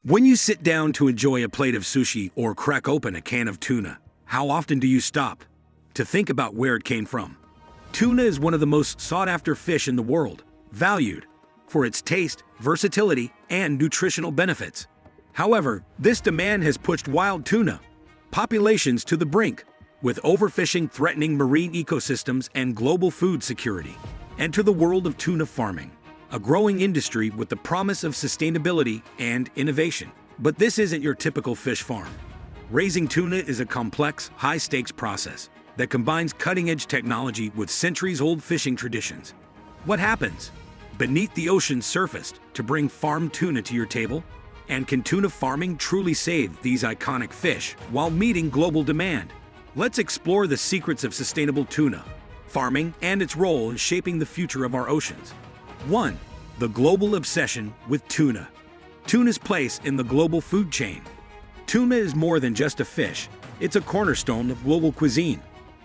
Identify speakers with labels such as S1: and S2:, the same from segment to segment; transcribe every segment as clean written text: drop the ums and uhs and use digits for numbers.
S1: When you sit down to enjoy a plate of sushi or crack open a can of tuna, how often do you stop to think about where it came from? Tuna is one of the most sought-after fish in the world, valued for its taste, versatility, and nutritional benefits. However, this demand has pushed wild tuna populations to the brink, with overfishing threatening marine ecosystems and global food security. Enter the world of tuna farming, a growing industry with the promise of sustainability and innovation. But this isn't your typical fish farm. Raising tuna is a complex, high-stakes process that combines cutting-edge technology with centuries-old fishing traditions. What happens beneath the ocean's surface to bring farmed tuna to your table? And can tuna farming truly save these iconic fish while meeting global demand? Let's explore the secrets of sustainable tuna farming and its role in shaping the future of our oceans. 1. The global obsession with tuna. Tuna's place in the global food chain. Tuna is more than just a fish. It's a cornerstone of global cuisine.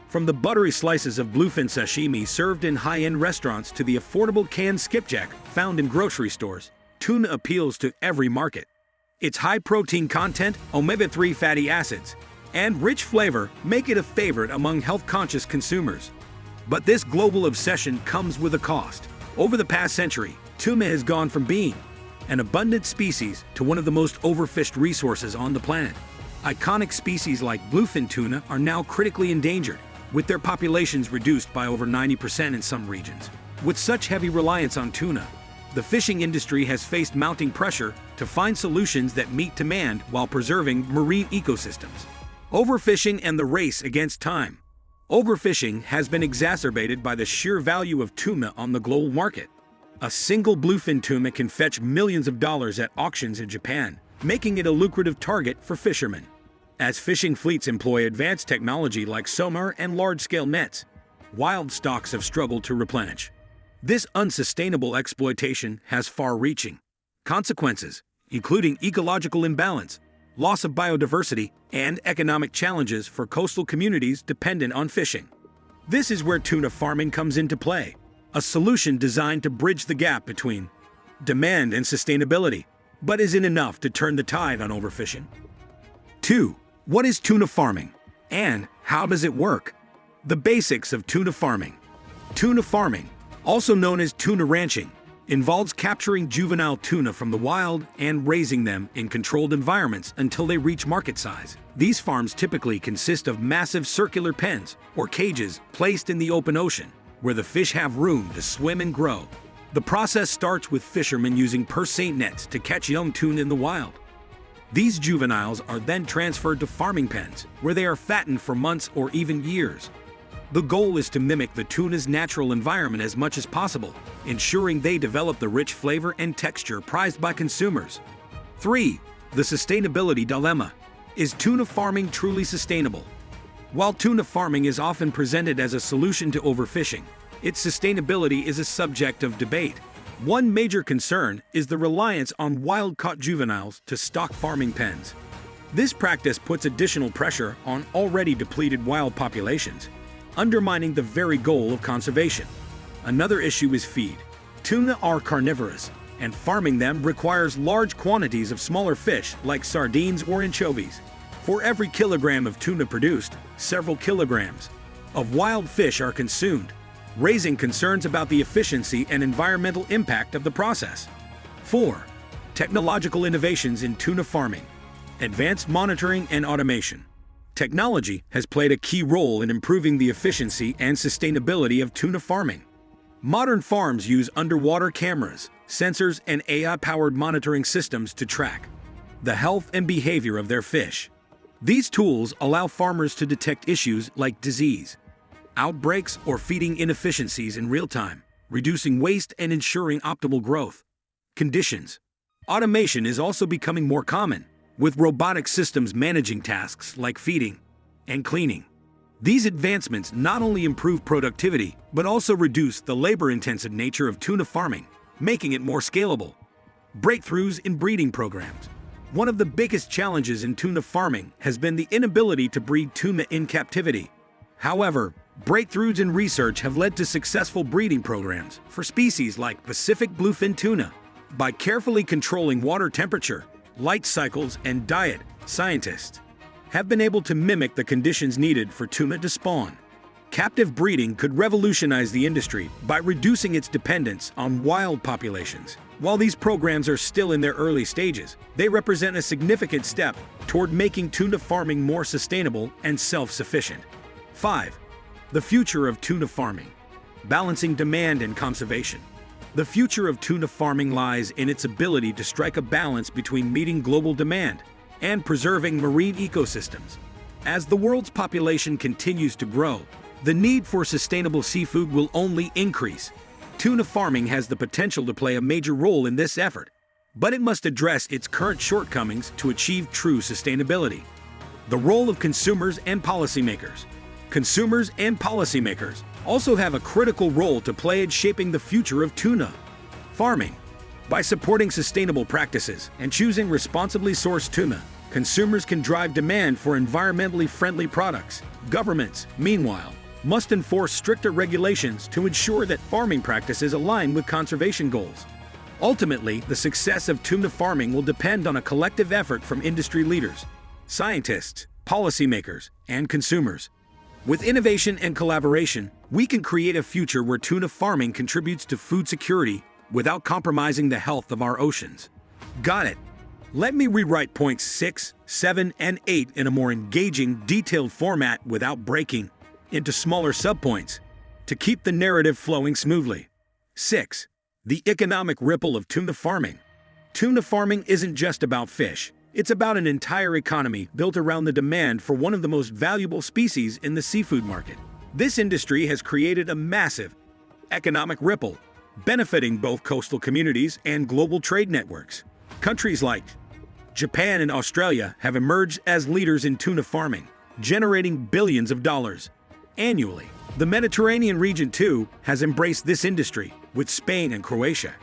S1: From the buttery slices of bluefin sashimi served in high-end restaurants to the affordable canned skipjack found in grocery stores, tuna appeals to every market. Its high protein content, omega-3 fatty acids, and rich flavor make it a favorite among health-conscious consumers. But this global obsession comes with a cost. Over the past century, tuna has gone from being an abundant species to one of the most overfished resources on the planet. Iconic species like bluefin tuna are now critically endangered, with their populations reduced by over 90% in some regions. With such heavy reliance on tuna, the fishing industry has faced mounting pressure to find solutions that meet demand while preserving marine ecosystems. Overfishing and the race against time. Overfishing has been exacerbated by the sheer value of tuna on the global market. A single bluefin tuna can fetch millions of dollars at auctions in Japan, making it a lucrative target for fishermen. As fishing fleets employ advanced technology like sonar and large-scale nets, wild stocks have struggled to replenish. This unsustainable exploitation has far-reaching consequences, including ecological imbalance, loss of biodiversity, and economic challenges for coastal communities dependent on fishing. This is where tuna farming comes into play, a solution designed to bridge the gap between demand and sustainability, but isn't enough to turn the tide on overfishing. 2. What is tuna farming, and how does it work? The basics of tuna farming. Tuna farming, also known as tuna ranching, involves capturing juvenile tuna from the wild and raising them in controlled environments until they reach market size. These farms typically consist of massive circular pens or cages placed in the open ocean, where the fish have room to swim and grow. The process starts with fishermen using purse seine nets to catch young tuna in the wild. These juveniles are then transferred to farming pens, where they are fattened for months or even years. The goal is to mimic the tuna's natural environment as much as possible, ensuring they develop the rich flavor and texture prized by consumers. 3. The sustainability dilemma. Is tuna farming truly sustainable? While tuna farming is often presented as a solution to overfishing, its sustainability is a subject of debate. One major concern is the reliance on wild-caught juveniles to stock farming pens. This practice puts additional pressure on already depleted wild populations, undermining the very goal of conservation. Another issue is feed. Tuna are carnivorous, and farming them requires large quantities of smaller fish like sardines or anchovies. For every kilogram of tuna produced, several kilograms of wild fish are consumed, raising concerns about the efficiency and environmental impact of the process. 4. Technological innovations in tuna farming. Advanced monitoring and automation. Technology has played a key role in improving the efficiency and sustainability of tuna farming. Modern farms use underwater cameras, sensors, and AI-powered monitoring systems to track the health and behavior of their fish. These tools allow farmers to detect issues like disease, outbreaks, or feeding inefficiencies in real time, reducing waste and ensuring optimal growth conditions. Automation is also becoming more common, with robotic systems managing tasks like feeding and cleaning. These advancements not only improve productivity, but also reduce the labor-intensive nature of tuna farming, making it more scalable. Breakthroughs in breeding programs. One of the biggest challenges in tuna farming has been the inability to breed tuna in captivity. However, breakthroughs in research have led to successful breeding programs for species like Pacific bluefin tuna. By carefully controlling water temperature, light cycles, and diet, scientists have been able to mimic the conditions needed for tuna to spawn. Captive breeding could revolutionize the industry by reducing its dependence on wild populations. While these programs are still in their early stages, they represent a significant step toward making tuna farming more sustainable and self-sufficient. 5. The future of tuna farming. Balancing demand and conservation. The future of tuna farming lies in its ability to strike a balance between meeting global demand and preserving marine ecosystems. As the world's population continues to grow, the need for sustainable seafood will only increase. Tuna farming has the potential to play a major role in this effort, but it must address its current shortcomings to achieve true sustainability. The role of consumers and policymakers. Consumers and policymakers also have a critical role to play in shaping the future of tuna farming. By supporting sustainable practices and choosing responsibly sourced tuna, consumers can drive demand for environmentally friendly products. Governments, meanwhile, must enforce stricter regulations to ensure that farming practices align with conservation goals. Ultimately, the success of tuna farming will depend on a collective effort from industry leaders, scientists, policymakers, and consumers. With innovation and collaboration, we can create a future where tuna farming contributes to food security without compromising the health of our oceans. Got it? Let me rewrite points 6, 7, and 8 in a more engaging, detailed format without breaking into smaller subpoints to keep the narrative flowing smoothly. 6. The economic ripple of tuna farming. Tuna farming isn't just about fish. It's about an entire economy built around the demand for one of the most valuable species in the seafood market. This industry has created a massive economic ripple, benefiting both coastal communities and global trade networks. Countries like Japan and Australia have emerged as leaders in tuna farming, generating billions of dollars annually. The Mediterranean region, too, has embraced this industry, with Spain and Croatia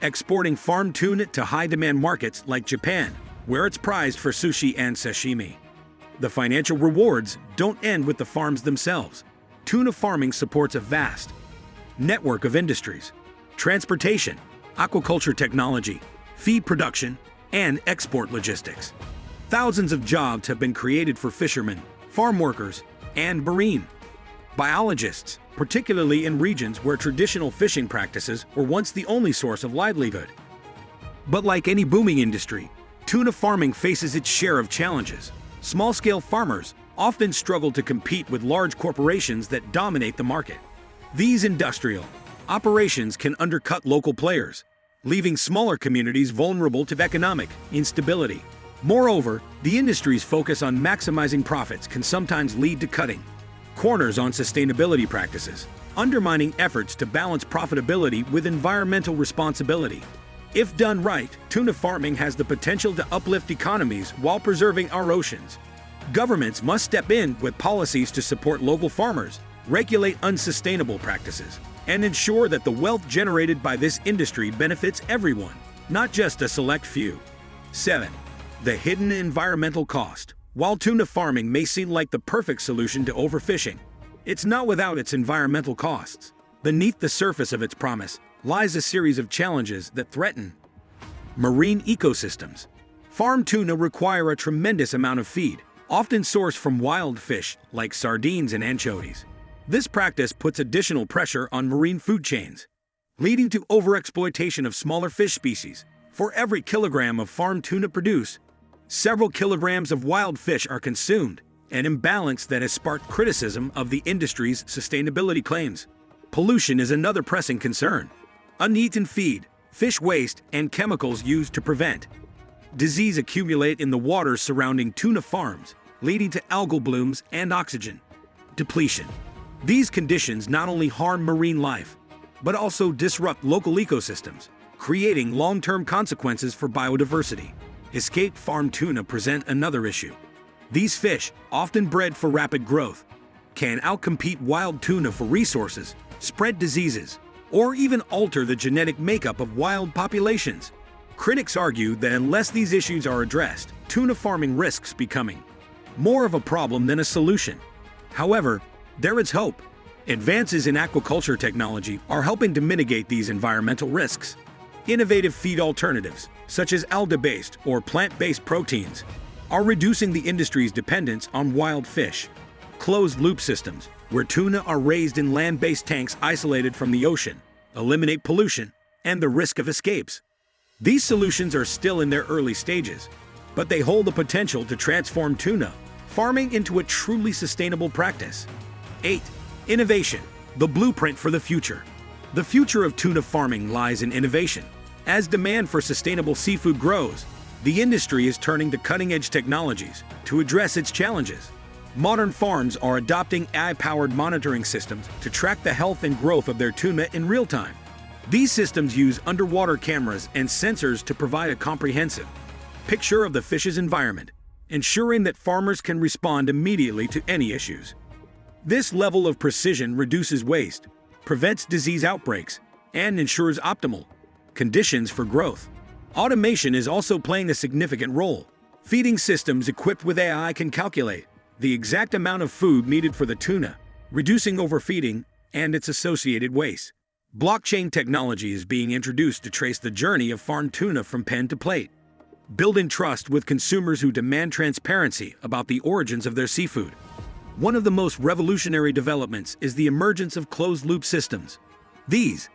S1: exporting farmed tuna to high-demand markets like Japan, where it's prized for sushi and sashimi. The financial rewards don't end with the farms themselves. Tuna farming supports a vast network of industries: transportation, aquaculture technology, feed production, and export logistics. Thousands of jobs have been created for fishermen, farm workers, and marine biologists, particularly in regions where traditional fishing practices were once the only source of livelihood. But like any booming industry, tuna farming faces its share of challenges. Small-scale farmers often struggle to compete with large corporations that dominate the market. These industrial operations can undercut local players, leaving smaller communities vulnerable to economic instability. Moreover, the industry's focus on maximizing profits can sometimes lead to cutting corners on sustainability practices, undermining efforts to balance profitability with environmental responsibility. If done right, tuna farming has the potential to uplift economies while preserving our oceans. Governments must step in with policies to support local farmers, regulate unsustainable practices, and ensure that the wealth generated by this industry benefits everyone, not just a select few. 7. The hidden environmental cost. While tuna farming may seem like the perfect solution to overfishing, it's not without its environmental costs. Beneath the surface of its promise lies a series of challenges that threaten marine ecosystems. Farmed tuna require a tremendous amount of feed, often sourced from wild fish like sardines and anchovies. This practice puts additional pressure on marine food chains, leading to overexploitation of smaller fish species. For every kilogram of farmed tuna produced, several kilograms of wild fish are consumed, an imbalance that has sparked criticism of the industry's sustainability claims. Pollution is another pressing concern. Uneaten feed, fish waste, and chemicals used to prevent disease accumulate in the waters surrounding tuna farms, leading to algal blooms and oxygen depletion. These conditions not only harm marine life, but also disrupt local ecosystems, creating long-term consequences for biodiversity. Escaped farmed tuna present another issue. These fish, often bred for rapid growth, can outcompete wild tuna for resources, spread diseases, or even alter the genetic makeup of wild populations. Critics argue that unless these issues are addressed, tuna farming risks becoming more of a problem than a solution. However, there is hope. Advances in aquaculture technology are helping to mitigate these environmental risks. Innovative feed alternatives, such as alga-based or plant-based proteins, are reducing the industry's dependence on wild fish. Closed-loop systems, where tuna are raised in land-based tanks isolated from the ocean, eliminate pollution and the risk of escapes. These solutions are still in their early stages, but they hold the potential to transform tuna farming into a truly sustainable practice. 8. Innovation, the blueprint for the future. The future of tuna farming lies in innovation. As demand for sustainable seafood grows, the industry is turning to cutting-edge technologies to address its challenges. Modern farms are adopting AI-powered monitoring systems to track the health and growth of their tuna in real time. These systems use underwater cameras and sensors to provide a comprehensive picture of the fish's environment, ensuring that farmers can respond immediately to any issues. This level of precision reduces waste, prevents disease outbreaks, and ensures optimal conditions for growth. Automation is also playing a significant role. Feeding systems equipped with AI can calculate the exact amount of food needed for the tuna, reducing overfeeding and its associated waste. Blockchain technology is being introduced to trace the journey of farmed tuna from pen to plate, building trust with consumers who demand transparency about the origins of their seafood. One of the most revolutionary developments is the emergence of closed-loop systems. These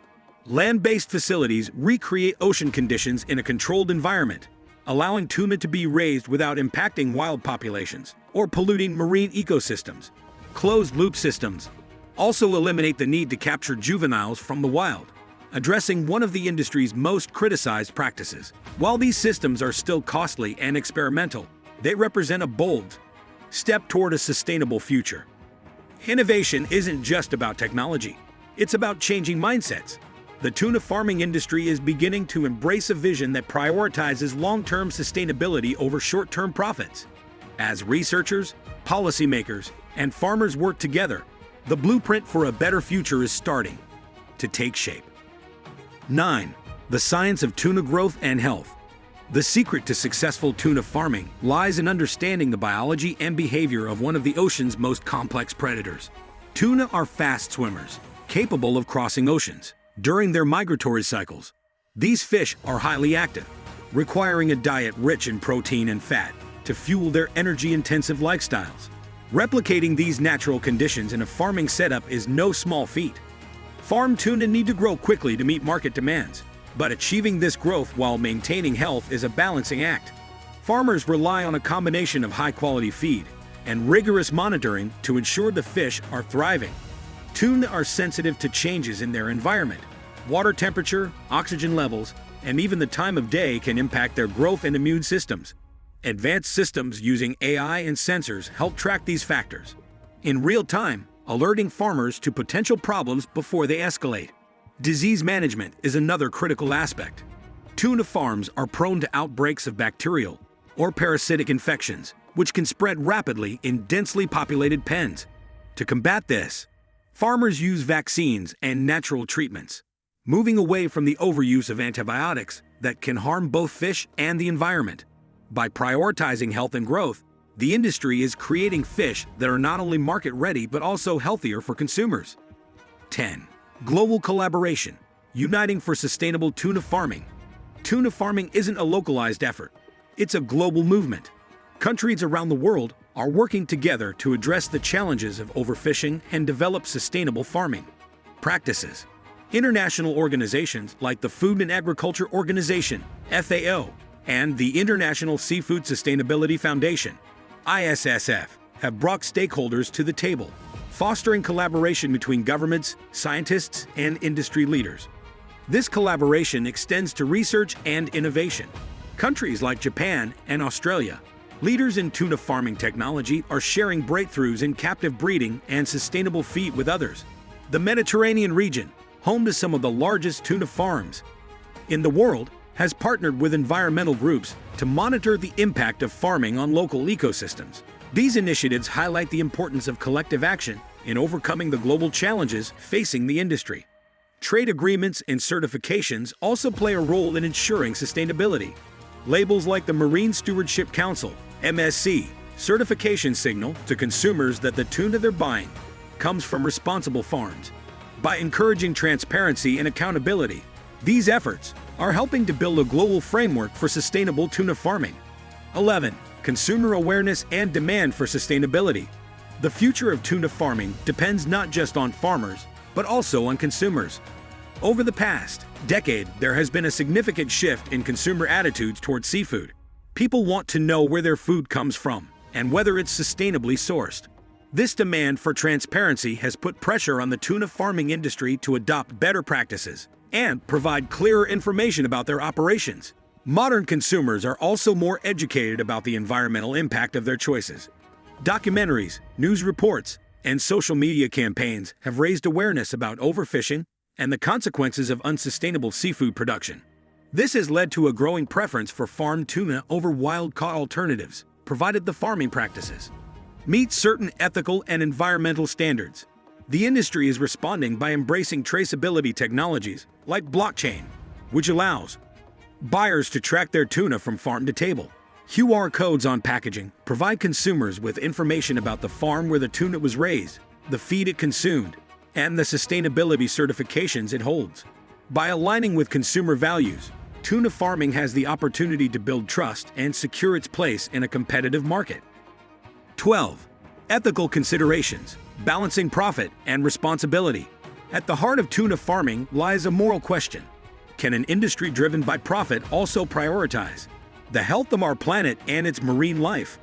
S1: land-based facilities recreate ocean conditions in a controlled environment, allowing tuna to be raised without impacting wild populations or polluting marine ecosystems. Closed-loop systems also eliminate the need to capture juveniles from the wild, addressing one of the industry's most criticized practices. While these systems are still costly and experimental, they represent a bold step toward a sustainable future. Innovation isn't just about technology, it's about changing mindsets. The tuna farming industry is beginning to embrace a vision that prioritizes long-term sustainability over short-term profits. As researchers, policymakers, and farmers work together, the blueprint for a better future is starting to take shape. 9. The science of tuna growth and health. The secret to successful tuna farming lies in understanding the biology and behavior of one of the ocean's most complex predators. Tuna are fast swimmers, capable of crossing oceans. During their migratory cycles, these fish are highly active, requiring a diet rich in protein and fat to fuel their energy-intensive lifestyles. Replicating these natural conditions in a farming setup is no small feat. Farmed tuna need to grow quickly to meet market demands, but achieving this growth while maintaining health is a balancing act. Farmers rely on a combination of high-quality feed and rigorous monitoring to ensure the fish are thriving. Tuna are sensitive to changes in their environment. Water temperature, oxygen levels, and even the time of day can impact their growth and immune systems. Advanced systems using AI and sensors help track these factors in real time, alerting farmers to potential problems before they escalate. Disease management is another critical aspect. Tuna farms are prone to outbreaks of bacterial or parasitic infections, which can spread rapidly in densely populated pens. To combat this, farmers use vaccines and natural treatments, moving away from the overuse of antibiotics that can harm both fish and the environment. By prioritizing health and growth, the industry is creating fish that are not only market-ready but also healthier for consumers. 10. Global collaboration, uniting for sustainable tuna farming. Tuna farming isn't a localized effort. It's a global movement. Countries around the world are working together to address the challenges of overfishing and develop sustainable farming practices. International organizations like the Food and Agriculture Organization, FAO, and the International Seafood Sustainability Foundation, ISSF, have brought stakeholders to the table, fostering collaboration between governments, scientists, and industry leaders. This collaboration extends to research and innovation. Countries like Japan and Australia, leaders in tuna farming technology, are sharing breakthroughs in captive breeding and sustainable feed with others. The Mediterranean region, home to some of the largest tuna farms in the world, has partnered with environmental groups to monitor the impact of farming on local ecosystems. These initiatives highlight the importance of collective action in overcoming the global challenges facing the industry. Trade agreements and certifications also play a role in ensuring sustainability. Labels like the Marine Stewardship Council, MSC, certification signal to consumers that the tuna they're buying comes from responsible farms. By encouraging transparency and accountability, these efforts are helping to build a global framework for sustainable tuna farming. 11. Consumer awareness and demand for sustainability. The future of tuna farming depends not just on farmers, but also on consumers. Over the past decade, there has been a significant shift in consumer attitudes towards seafood. People want to know where their food comes from and whether it's sustainably sourced. This demand for transparency has put pressure on the tuna farming industry to adopt better practices and provide clearer information about their operations. Modern consumers are also more educated about the environmental impact of their choices. Documentaries, news reports, and social media campaigns have raised awareness about overfishing and the consequences of unsustainable seafood production. This has led to a growing preference for farmed tuna over wild-caught alternatives, provided the farming practices meet certain ethical and environmental standards. The industry is responding by embracing traceability technologies like blockchain, which allows buyers to track their tuna from farm to table. QR codes on packaging provide consumers with information about the farm where the tuna was raised, the feed it consumed, and the sustainability certifications it holds. By aligning with consumer values, tuna farming has the opportunity to build trust and secure its place in a competitive market. 12. Ethical considerations, balancing profit and responsibility. At the heart of tuna farming lies a moral question. Can an industry driven by profit also prioritize the health of our planet and its marine life?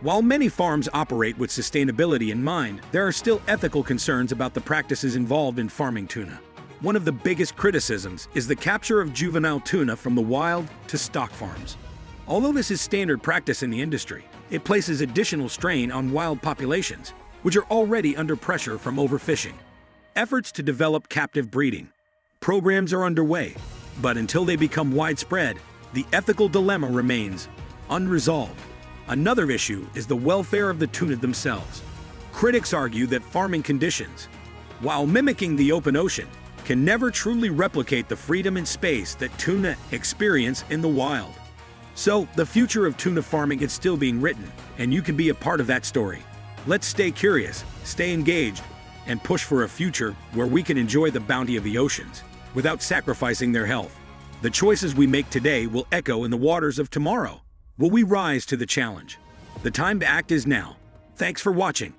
S1: While many farms operate with sustainability in mind, there are still ethical concerns about the practices involved in farming tuna. One of the biggest criticisms is the capture of juvenile tuna from the wild to stock farms. Although this is standard practice in the industry, it places additional strain on wild populations, which are already under pressure from overfishing. Efforts to develop captive breeding programs are underway, but until they become widespread, the ethical dilemma remains unresolved. Another issue is the welfare of the tuna themselves. Critics argue that farming conditions, while mimicking the open ocean, can never truly replicate the freedom and space that tuna experience in the wild. So, the future of tuna farming is still being written, and you can be a part of that story. Let's stay curious, stay engaged, and push for a future where we can enjoy the bounty of the oceans without sacrificing their health. The choices we make today will echo in the waters of tomorrow. Will we rise to the challenge? The time to act is now. Thanks for watching.